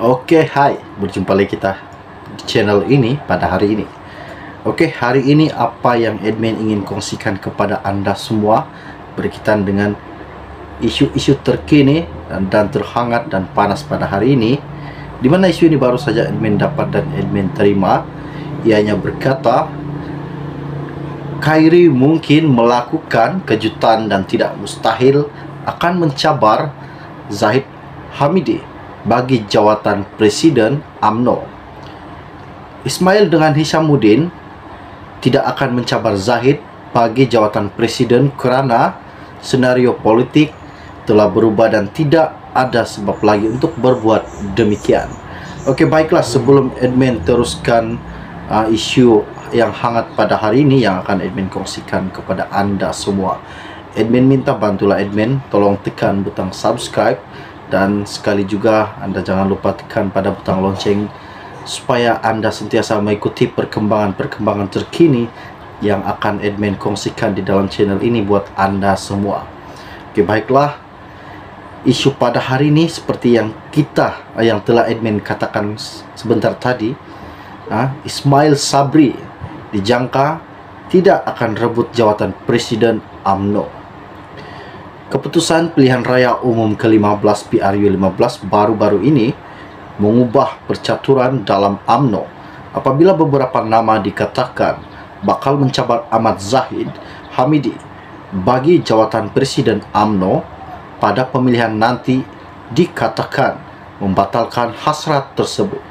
Oke, hai, berjumpa lagi kita di channel ini pada hari ini. Oke, hari ini apa yang admin ingin kongsikan kepada Anda semua berkaitan dengan isu-isu terkini dan terhangat dan panas pada hari ini, di mana isu ini baru saja admin dapat dan admin terima. Ianya berkata, Kyrie mungkin melakukan kejutan dan tidak mustahil akan mencabar Zahid Hamidi bagi jawatan Presiden UMNO. Ismail dengan Hishamuddin tidak akan mencabar Zahid bagi jawatan Presiden kerana senario politik telah berubah dan tidak ada sebab lagi untuk berbuat demikian. Oke, baiklah, sebelum admin teruskan isu yang hangat pada hari ini yang akan admin kongsikan kepada Anda semua, admin minta bantulah admin tolong tekan butang subscribe, dan sekali juga Anda jangan lupa tekan pada butang lonceng supaya Anda sentiasa mengikuti perkembangan terkini yang akan admin kongsikan di dalam channel ini buat Anda semua. Oke, baiklah, isu pada hari ini seperti yang telah admin katakan sebentar tadi, Ismail Sabri dijangka tidak akan rebut jawatan Presiden UMNO. Keputusan pilihan raya umum ke-15 PRU15 baru-baru ini mengubah percaturan dalam UMNO apabila beberapa nama dikatakan bakal mencabar Ahmad Zahid Hamidi bagi jawatan Presiden UMNO pada pemilihan nanti dikatakan membatalkan hasrat tersebut.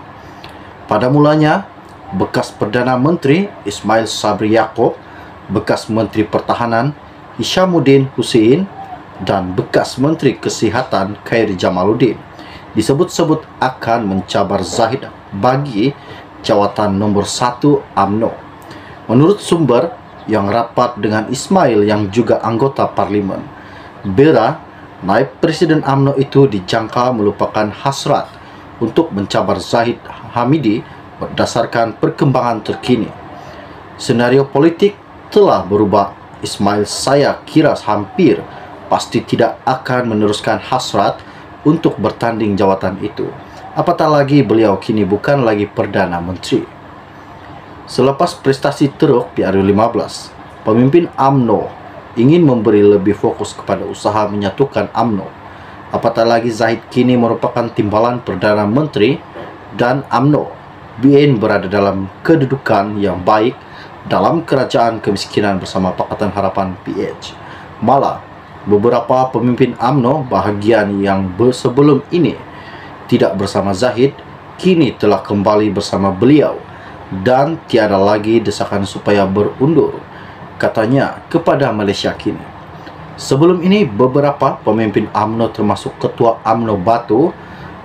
Pada mulanya, bekas Perdana Menteri Ismail Sabri Yaakob, bekas Menteri Pertahanan Hishamuddin Hussein, dan bekas Menteri Kesihatan Khairy Jamaluddin disebut-sebut akan mencabar Zahid bagi jawatan nomor 1 UMNO. Menurut sumber yang rapat dengan Ismail yang juga anggota parlimen, Bera, naib Presiden UMNO itu dijangka melupakan hasrat untuk mencabar Zahid Hamidi berdasarkan perkembangan terkini. Senario politik telah berubah. Ismail saya kira hampir pasti tidak akan meneruskan hasrat untuk bertanding jawatan itu. Apatah lagi beliau kini bukan lagi Perdana Menteri. Selepas prestasi teruk PRU15, pemimpin UMNO ingin memberi lebih fokus kepada usaha menyatukan UMNO. Apatah lagi Zahid kini merupakan timbalan Perdana Menteri dan UMNO BN berada dalam kedudukan yang baik dalam kerajaan kemiskinan bersama Pakatan Harapan PH. Malah, beberapa pemimpin UMNO bahagian yang sebelum ini tidak bersama Zahid kini telah kembali bersama beliau dan tiada lagi desakan supaya berundur, katanya, kepada Malaysia kini. Sebelum ini, beberapa pemimpin UMNO termasuk Ketua UMNO Batu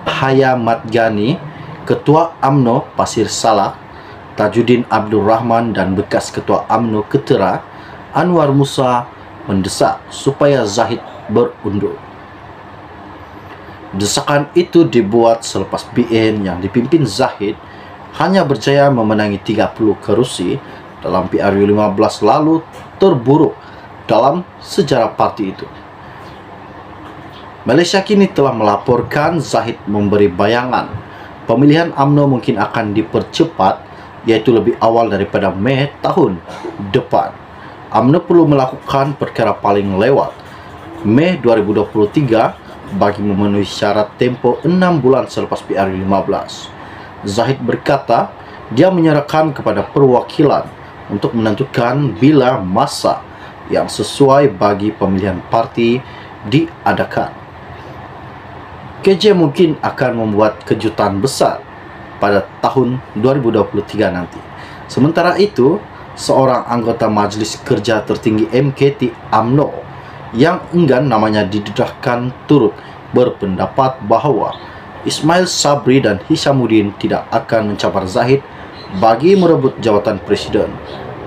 Haya Madgani, Ketua UMNO Pasir Salak Tajuddin Abdul Rahman, dan bekas Ketua UMNO Ketera Anwar Musa mendesak supaya Zahid berundur. Desakan itu dibuat selepas BN yang dipimpin Zahid hanya berjaya memenangi 30 kerusi dalam PRU15 lalu terburuk dalam sejarah parti itu. Malaysia kini telah melaporkan Zahid memberi bayangan pemilihan UMNO mungkin akan dipercepat, yaitu lebih awal daripada Mei tahun depan. UMNO perlu melakukan perkara paling lewat Mei 2023 bagi memenuhi syarat tempoh 6 bulan selepas PRU15. Zahid berkata dia menyerahkan kepada perwakilan untuk menentukan bila masa yang sesuai bagi pemilihan parti diadakan. KJ mungkin akan membuat kejutan besar pada tahun 2023 nanti. Sementara itu, seorang anggota Majlis Kerja Tertinggi MKT UMNO yang enggan namanya didedahkan turut berpendapat bahawa Ismail Sabri dan Hishamuddin tidak akan mencabar Zahid bagi merebut jawatan Presiden.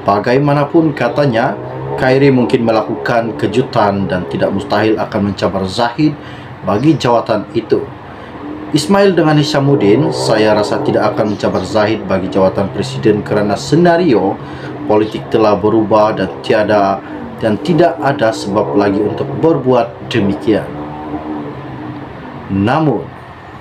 Bagaimanapun, katanya, Kyrie mungkin melakukan kejutan dan tidak mustahil akan mencabar Zahid bagi jawatan itu. Ismail dengan Hishamuddin saya rasa tidak akan mencabar Zahid bagi jawatan Presiden kerana senario politik telah berubah dan tidak ada sebab lagi untuk berbuat demikian. Namun,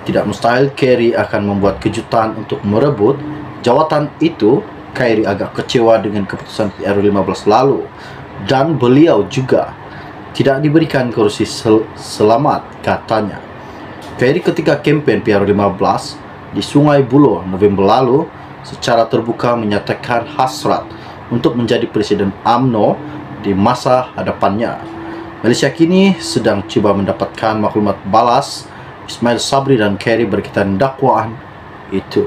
tidak mustahil Kerry akan membuat kejutan untuk merebut jawatan itu. Kerry agak kecewa dengan keputusan PRU15 lalu, dan beliau juga tidak diberikan kursi selamat, katanya. Kerry ketika kempen PRU15 di Sungai Buloh November lalu secara terbuka menyatakan hasrat untuk menjadi Presiden UMNO di masa hadapannya. Malaysia kini sedang cuba mendapatkan maklumat balas Ismail Sabri dan Kerry berkaitan dakwaan itu.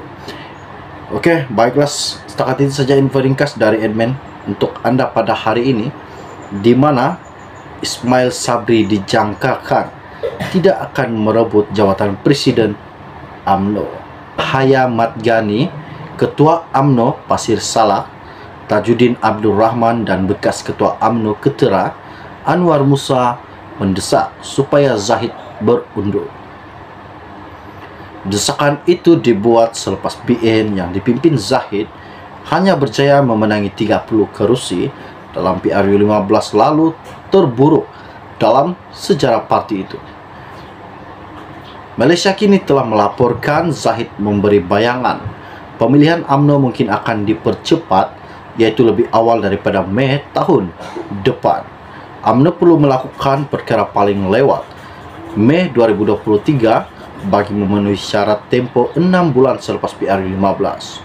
Oke, baiklah, setakat itu saja info ringkas dari admin untuk Anda pada hari ini, di mana Ismail Sabri dijangkakan tidak akan merebut jawatan Presiden UMNO. Haya Mat Gani, Ketua UMNO Pasir Salak, Tajuddin Abdul Rahman dan bekas Ketua UMNO Ketera, Anwar Musa mendesak supaya Zahid berundur. Desakan itu dibuat selepas BN yang dipimpin Zahid hanya berjaya memenangi 30 kerusi dalam PRU15 lalu terburuk dalam sejarah parti itu. Malaysia kini telah melaporkan Zahid memberi bayangan pemilihan UMNO mungkin akan dipercepat, yaitu lebih awal daripada Mei tahun depan. UMNO perlu melakukan perkara paling lewat Mei 2023 bagi memenuhi syarat tempoh 6 bulan selepas PRU15.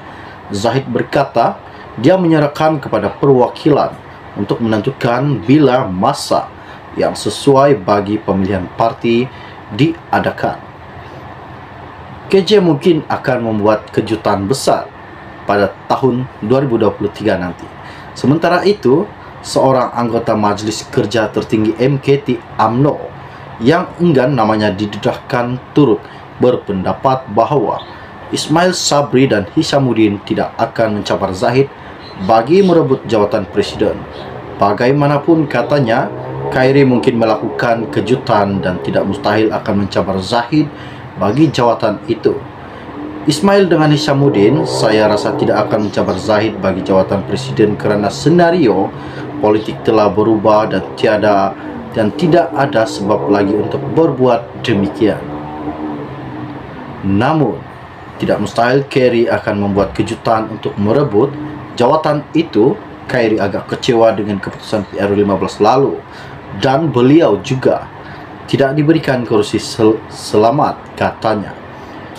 Zahid berkata dia menyerahkan kepada perwakilan untuk menentukan bila masa yang sesuai bagi pemilihan parti diadakan. KJ mungkin akan membuat kejutan besar pada tahun 2023 nanti. Sementara itu, seorang anggota Majlis Kerja Tertinggi MKT UMNO yang enggan namanya didedahkan turut berpendapat bahawa Ismail Sabri dan Hishamuddin tidak akan mencabar Zahid bagi merebut jawatan Presiden. Bagaimanapun katanya, Kerry mungkin melakukan kejutan dan tidak mustahil akan mencabar Zahid bagi jawatan itu. Ismail dengan Hishamuddin, saya rasa tidak akan mencabar Zahid bagi jawatan Presiden kerana senario politik telah berubah dan tidak ada sebab lagi untuk berbuat demikian. Namun, tidak mustahil Kerry akan membuat kejutan untuk merebut jawatan itu. Kerry agak kecewa dengan keputusan PRU15 lalu, dan beliau juga tidak diberikan kursi selamat, katanya.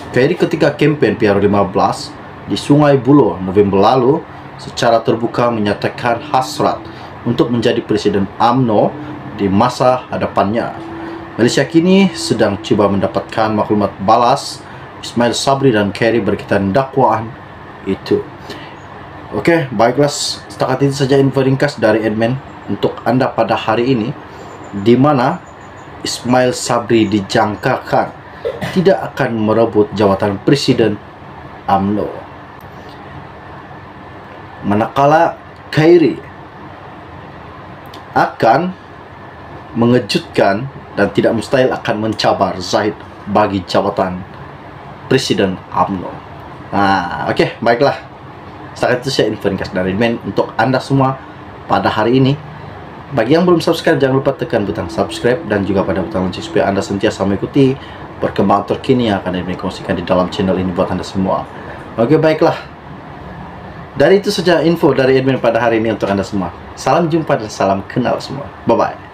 Kerry ketika kempen PRU15 di Sungai Buloh November lalu secara terbuka menyatakan hasrat untuk menjadi Presiden UMNO di masa hadapannya. Malaysia kini sedang cuba mendapatkan maklumat balas Ismail Sabri dan Kerry berkaitan dakwaan itu. Oke, baiklah, setakat itu saja info ringkas dari admin untuk Anda pada hari ini, di mana Ismail Sabri dijangkakan tidak akan merebut jawatan Presiden UMNO, manakala Kerry akan mengejutkan dan tidak mustahil akan mencabar Zahid bagi jawatan Presiden UMNO. Oke, baiklah. Setakat itu saya info ringkas dari admin untuk Anda semua pada hari ini. Bagi yang belum subscribe, jangan lupa tekan butang subscribe dan juga pada butang lonceng supaya Anda sentiasa mengikuti perkembangan terkini yang akan admin kongsikan di dalam channel ini buat Anda semua. Oke, baiklah. Dari itu saja info dari admin pada hari ini untuk Anda semua. Salam jumpa dan salam kenal semua. Bye-bye.